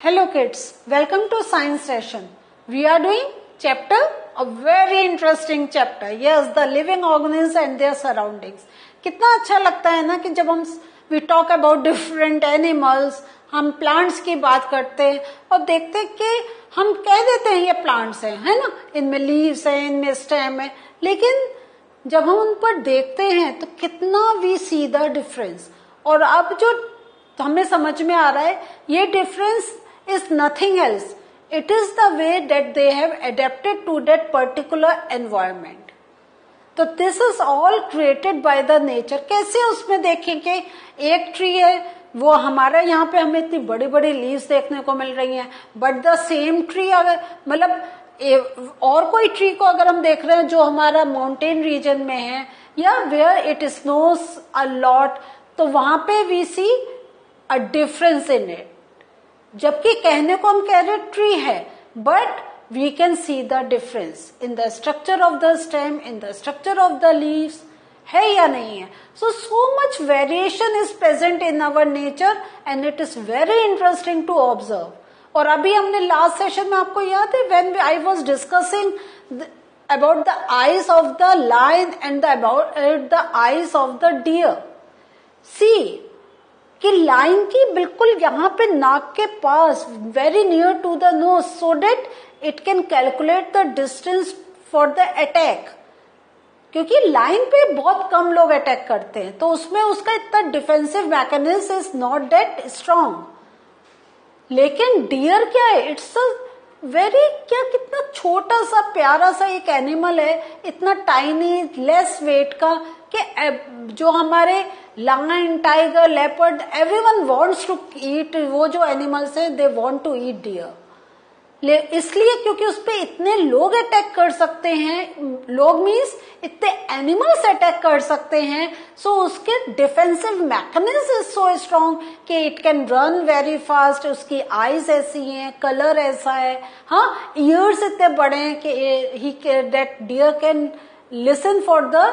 Hello kids, welcome to science session. We are doing chapter, a very interesting chapter. Yes, the living organisms and their surroundings. कितना अच्छा लगता है ना कि जब हम we talk about different animals, हम plants की बात करते हैं और देखते हैं कि हम कह देते हैं ये plants हैं, है ना? इनमें leaves हैं, इनमें stem है, लेकिन जब हम उन पर देखते हैं तो कितना we see the difference. और अब जो हमें समझ में आ रहा है ये difference is nothing else. It is the way that they have adapted to that particular environment. तो this is all created by the nature. कैसे उसमें देखें कि एक ट्री है वो हमारा यहाँ पे हमें इतनी बड़ी बड़ी लीव्स देखने को मिल रही हैं, बट द सेम ट्री अगर मतलब और कोई ट्री को अगर हम देख रहे हैं जो हमारा माउंटेन रीजन में है या where it snows a lot, तो वहां पे we see a difference in it. जबकि कहने को हम कह रहे ट्री है, but we can see the difference in the structure of the stem, in the structure of the leaves, है या नहीं है. So much variation is present in our nature and it is very interesting to observe. और अभी हमने last session में, आपको याद है, when I was discussing about the eyes of the lion and about the eyes of the deer. See कि line की बिल्कुल यहाँ पे नाक के पास, very near to the nose, so that it can calculate the distance for the attack. क्योंकि line पे बहुत कम लोग अटैक करते हैं तो उसमें उसका इतना defensive mechanism is not that strong. लेकिन डियर क्या है, इट्स अ वेरी, क्या कितना छोटा सा प्यारा सा एक एनिमल है, इतना टाइनी, लेस वेट का, कि जो हमारे lion, tiger, leopard, everyone wants to eat, वो जो एनिमल्स हैं they want to eat deer. इसलिए क्योंकि उस पे इतने लोग अटैक कर सकते हैं, लोग मीन्स इतने एनिमल्स अटैक कर सकते हैं, सो उसके defensive mechanism is so strong कि it can run very fast. उसकी आईज ऐसी हैं, कलर ऐसा है, हाँ, ईयर्स इतने बड़े हैं कि that deer can listen for the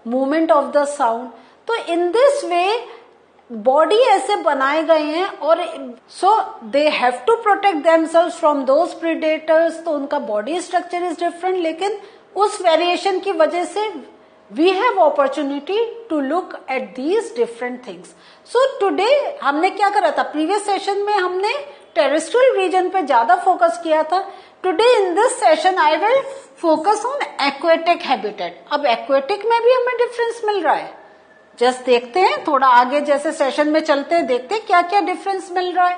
movement of the sound. तो इन दिस वे बॉडी ऐसे बनाए गए हैं और so they have to protect themselves from those predators. तो उनका बॉडी स्ट्रक्चर इज डिफरेंट, लेकिन उस वेरिएशन की वजह से we have opportunity to look at these different things. So today हमने क्या करा था, प्रीवियस सेशन में हमने टेरेस्ट्रियल रीजन पे ज्यादा फोकस किया था. Today in this session I will focus on aquatic habitat. अब एक्वेटिक में भी हमें डिफरेंस मिल रहा है. जस्ट देखते हैं, थोड़ा आगे जैसे सेशन में चलते हैं, देखते हैं क्या क्या डिफरेंस मिल रहा है.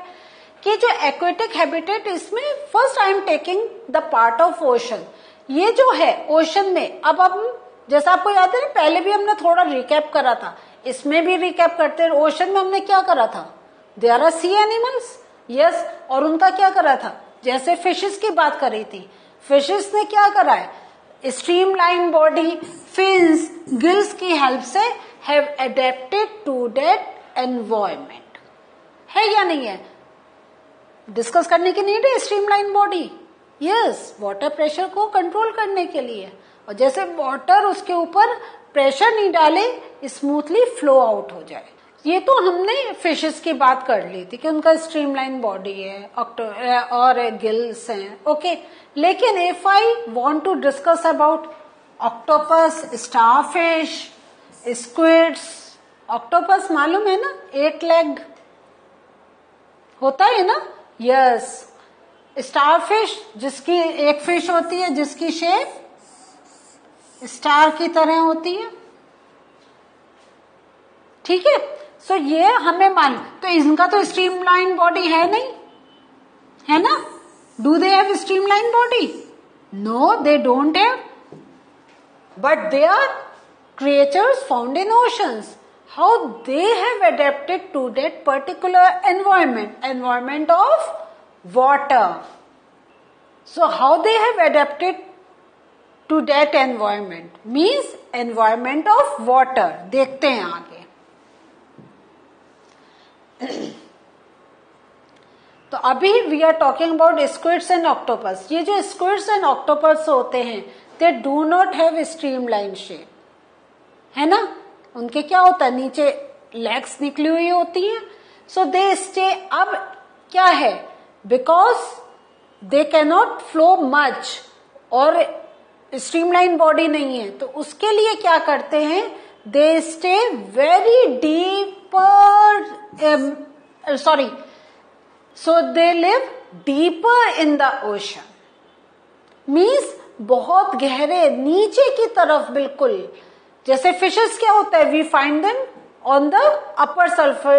कि जो एक्वेटिक हैबिटेट, इसमें first I am taking the part of ocean. ये जो है ओशन में, अब हम जैसा आपको याद है ना, पहले भी हमने थोड़ा रिकैप करा था, इसमें भी रिकैप करते हैं. ओशन में हमने क्या करा था, there are sea animals, yes, और उनका क्या करा था, जैसे फिशेस की बात करी थी, फिशेस ने क्या करा है, स्ट्रीमलाइन बॉडी, फिन्स, गिल्स की हेल्प से have adapted to that environment. है या नहीं है, डिस्कस करने की नीड है. Streamline body, yes, water pressure को कंट्रोल करने के लिए, और जैसे वाटर उसके ऊपर प्रेशर नहीं डाले, स्मूथली फ्लो आउट हो जाए. ये तो हमने फिशेस की बात कर ली थी कि उनका स्ट्रीमलाइन बॉडी है और गिल्स हैं, ओके. लेकिन if I want to discuss about octopus, starfish, squids, octopus मालूम है ना, 8 लेग होता है ना, यस. स्टारफिश, जिसकी एक फिश होती है जिसकी शेप स्टार की तरह होती है, ठीक है. सो ये हमें मालूम, तो इनका तो स्ट्रीमलाइन बॉडी है नहीं, है ना. Do they have streamline body? No, they don't have, but they are creatures found in oceans. How they have adapted to that particular environment of water. So how they have adapted to that environment means environment of water. देखते हैं आगे. तो अभी we are talking about squids and octopus. ये जो squids and octopus होते हैं, they do not have streamline shape, है ना. उनके क्या होता है, नीचे लेग्स निकली हुई होती है, सो दे स्टे. अब क्या है, because they cannot flow much और स्ट्रीमलाइन बॉडी नहीं है, तो उसके लिए क्या करते हैं, they stay very deeper, so they live deeper in the ocean, means बहुत गहरे नीचे की तरफ बिल्कुल। जैसे फिशेस क्या होता है, we find them on the upper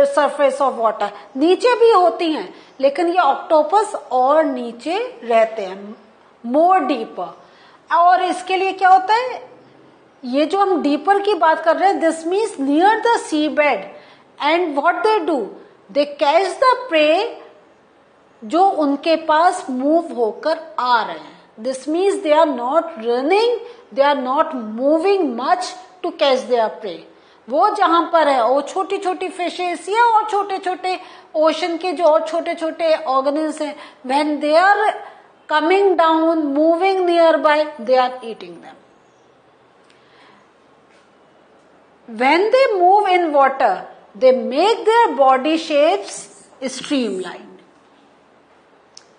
surface of water, नीचे भी होती हैं, लेकिन ये ऑक्टोपस और नीचे रहते हैं, मोर डीपर। और इसके लिए क्या होता है, ये जो हम डीपर की बात कर रहे हैं, this means near the sea bed, and what they do, they catch the prey जो उनके पास मूव होकर आ रहे हैं। This means they are not running, they are not moving much to catch their prey. वो जहां पर है, वो छोटी छोटी फिशेस या और छोटे छोटे ओशन के जो और छोटे छोटे ऑर्गेनिल्स हैं, when they are coming down, moving near by, they are eating them. When they move in water, they make their body shapes streamlined.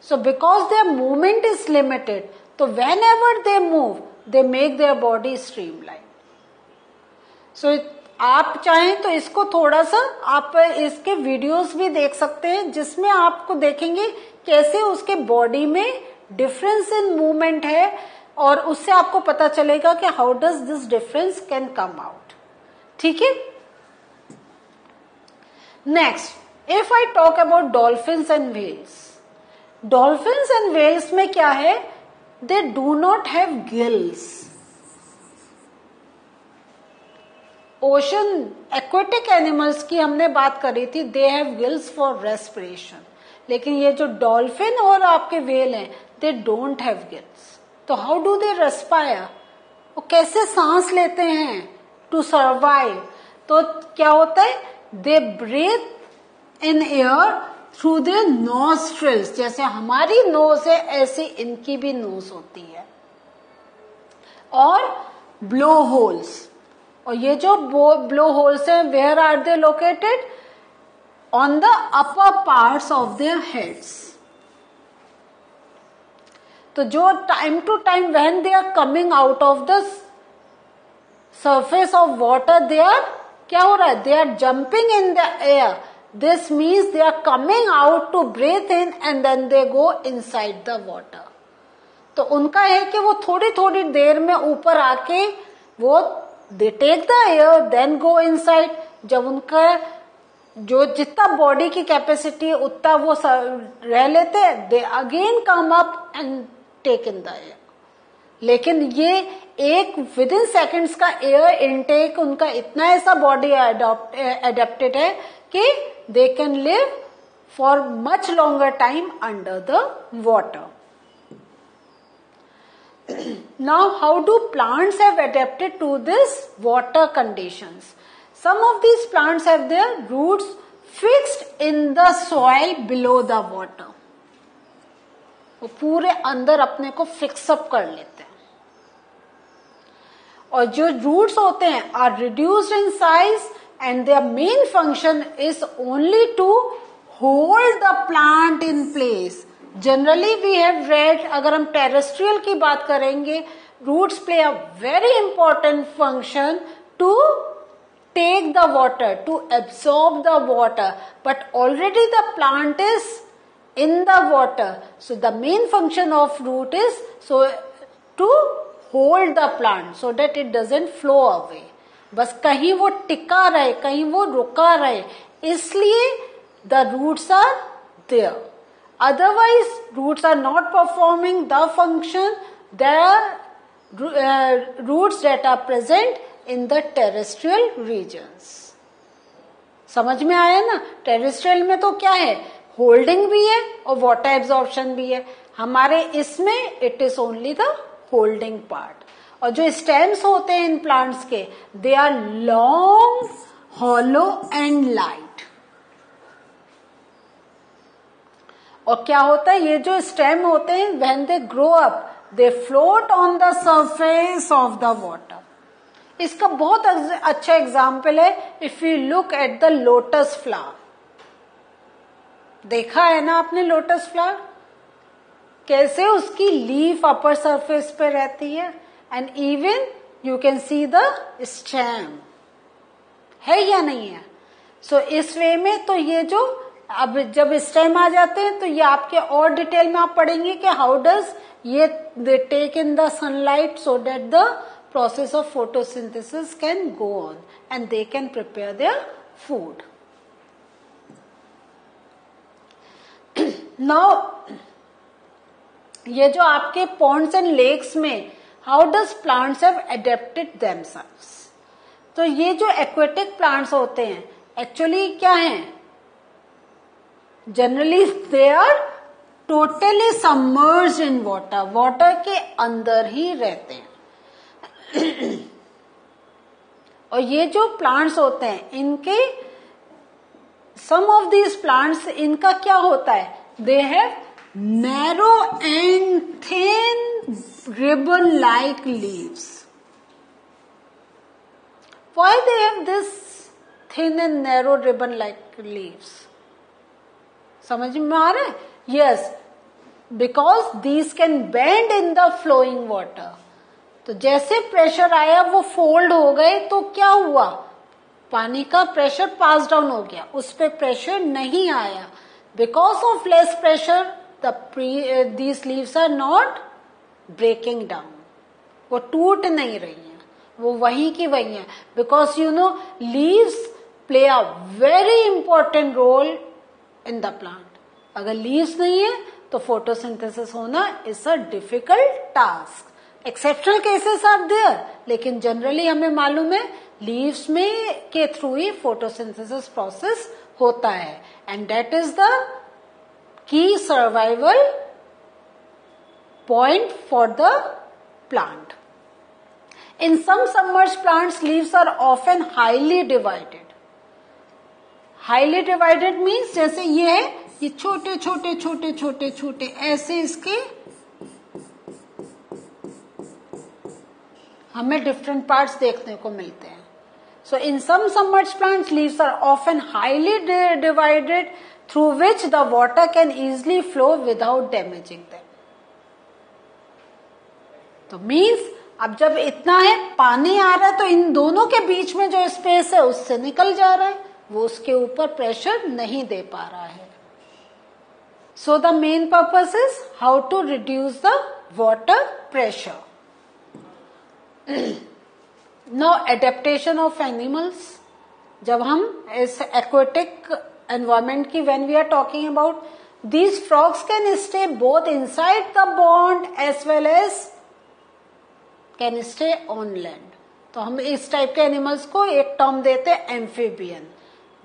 So because their movement is limited, so whenever they move, they make their body streamlined. So आप चाहें तो इसको थोड़ा सा आप इसके videos भी देख सकते हैं, जिसमें आपको देखेंगे कैसे उसके बॉडी में डिफरेंस इन मूवमेंट है, और उससे आपको पता चलेगा कि how does this difference can come out. ठीक है। Next, if I talk about dolphins and whales, dolphins and whales में क्या है, they do not have gills. Ocean aquatic animals की हमने बात करी थी, they have gills for respiration. लेकिन ये जो डॉल्फिन और आपके व्हेल हैं, they don't have gills. तो how do they respire? वो कैसे सांस लेते हैं to survive? तो क्या होता है, they breathe in air through their nostrils. जैसे हमारी नोज है, ऐसे इनकी भी नोज होती है, और ब्लो होल्स। और ये जो ब्लो होल्स हैं, where are they located, on the upper parts of their heads. तो जो time to time when they are coming out of the surface of water, they are क्या हो रहा है, they are jumping in the air. This means they are coming out to breathe in and then they go inside the water. तो उनका है कि वो थोड़ी थोड़ी देर में ऊपर आके वो they take the air then go inside. जब उनका जो जितना बॉडी की कैपेसिटी है उतना वो रह लेते हैं, they again come up and take in the air. लेकिन ये एक विद इन सेकेंड्स का एयर इनटेक उनका इतना ऐसा बॉडी एडेप्टेड है कि they can live for much longer time under the water. Now how do plants have adapted to this water conditions? Some of these plants have their roots fixed in the soil below the water. वो पूरे अंदर अपने को fix up कर लेते हैं. और जो रूट्स होते हैं are reduced in size and their main function is only to hold the plant in place. Generally we have read, अगर हम टेरेस्ट्रियल की बात करेंगे, roots play a very important function to take the water, to absorb the water, but already the plant is in the water. So the main function of root is to hold the plant so that it doesn't flow away. बस कहीं वो टिका रहे, कहीं वो रुका रहे, इसलिए the roots are there. Otherwise, roots are not performing the function. There are roots that are present in the terrestrial regions. समझ में आया ना? टेरेस्ट्रियल में तो क्या है, होल्डिंग भी है और वाटर एब्जॉर्प्शन भी है. हमारे इसमें it is only the holding part. और जो स्टेम्स होते हैं इन प्लांट्स के, they are long, hollow and light. और क्या होता है, ये जो स्टेम होते हैं, when they grow up they float on the surface of the water. इसका बहुत अच्छा एग्जाम्पल है, if you look at the lotus flower. देखा है ना आपने लोटस फ्लावर, कैसे उसकी लीफ अपर सरफेस पे रहती है, and even you can see the stem, है या नहीं है? सो इस वे में तो ये जो अब जब स्टेम आ जाते हैं तो ये आपके और डिटेल में आप पढ़ेंगे कि हाउ डज ये they take in the sunlight so that the process of photosynthesis can go on and they can prepare their food. Now, ये जो आपके ponds and lakes में how does plants have adapted themselves? तो ये जो aquatic plants होते हैं actually क्या हैं? Generally they are totally submerged in water. Water के अंदर ही रहते हैं. और ये जो प्लांट्स होते हैं इनके सम ऑफ दीज प्लांट्स इनका क्या होता है, they have narrow and thin ribbon like leaves. Why they have this thin and narrow ribbon like leaves? समझ में आ रहा है? Yes, because these can bend in the flowing water. तो जैसे प्रेशर आया वो फोल्ड हो गए तो क्या हुआ, पानी का प्रेशर पास डाउन हो गया, उस पे प्रेशर नहीं आया. Because of less pressure these leaves are not breaking down, वो टूट नहीं रही है, वो वहीं की वहीं है. Because you know leaves play a very important role in the plant. अगर लीव्स नहीं है तो फोटोसिंथेसिस होना is a difficult task. Exceptional cases are there, लेकिन जनरली हमें मालूम है लीव्स में के थ्रू ही फोटोसिंथेसिस प्रोसेस होता है, and that is the key survival point for the plant. In some submerged plants leaves are often highly divided. Highly divided means जैसे ये है, ये छोटे छोटे छोटे छोटे छोटे ऐसे इसके हमें डिफरेंट पार्ट्स देखने को मिलते हैं. So in some submerged plants leaves are often highly divided through which the water can easily flow without damaging them. तो मीन्स अब जब इतना है पानी आ रहा है तो इन दोनों के बीच में जो स्पेस है उससे निकल जा रहा है, वो उसके ऊपर प्रेशर नहीं दे पा रहा है. So the main purpose is how to reduce the water pressure. No adaptation of animals. जब हम इस एक्वेटिक एनवायरमेंट की when we are talking about, these frogs can stay both inside the pond as well as can stay on land. तो हम इस type के animals को एक टर्म देते हैं amphibian,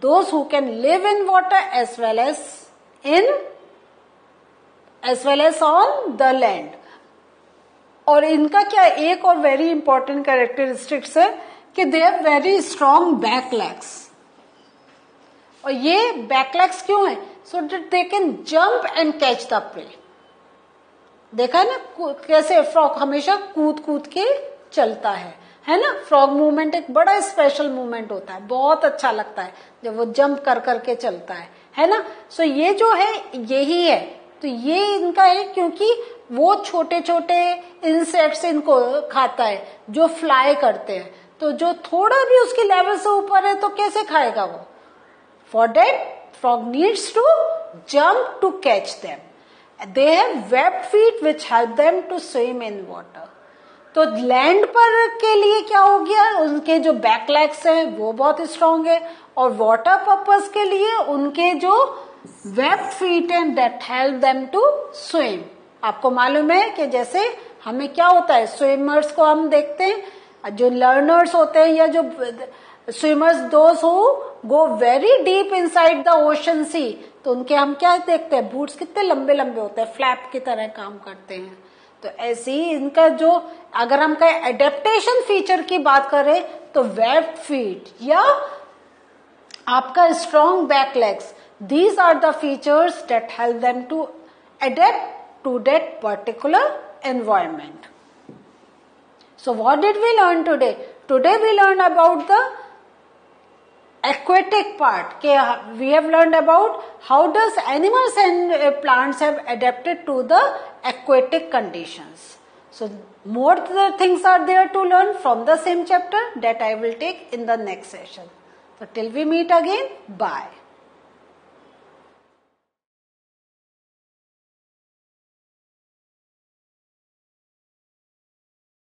those who can live in water as well as on the land. और इनका क्या एक और वेरी इंपॉर्टेंट कैरेक्टरिस्टिक्स है कि they have very strong back legs. और ये बैक लेग्स क्यों है? So that they can jump and catch the pray. देखा है ना कैसे फ्रॉग हमेशा कूद कूद के चलता है ना. फ्रॉग मूवमेंट एक बड़ा स्पेशल मूवमेंट होता है, बहुत अच्छा लगता है जब वो जंप कर करके चलता है ना. सो ये जो है यही है. तो ये इनका है क्योंकि वो छोटे छोटे इंसेक्ट्स इनको खाता है जो फ्लाई करते हैं. तो जो थोड़ा भी उसकी लेवल से ऊपर है तो कैसे खाएगा वो? For that frog needs to jump to catch them. They have webbed feet which help them to swim in water. तो लैंड पर के लिए क्या हो गया, उनके जो बैक लेग्स हैं वो बहुत स्ट्रांग है, और वाटर पर्पस के लिए उनके जो webbed feet and that help them to swim. आपको मालूम है कि जैसे हमें क्या होता है, स्विमर्स को हम देखते हैं, जो लर्नर्स होते हैं या जो swimmers those who go very deep inside the ocean sea, तो उनके हम क्या देखते हैं, बूट्स कितने लंबे लंबे होते हैं, फ्लैप की तरह काम करते हैं. तो ऐसे ही इनका जो अगर हम कहें एडेप्टेशन फीचर की बात करें तो वेब्ड फीट या आपका strong back legs, these are the features that help them to adapt to that particular environment. So what did we learn today? Today we learned about the aquatic part. We have learned about how does animals and plants have adapted to the aquatic conditions. So more things are there to learn from the same chapter that I will take in the next session. So till we meet again, bye.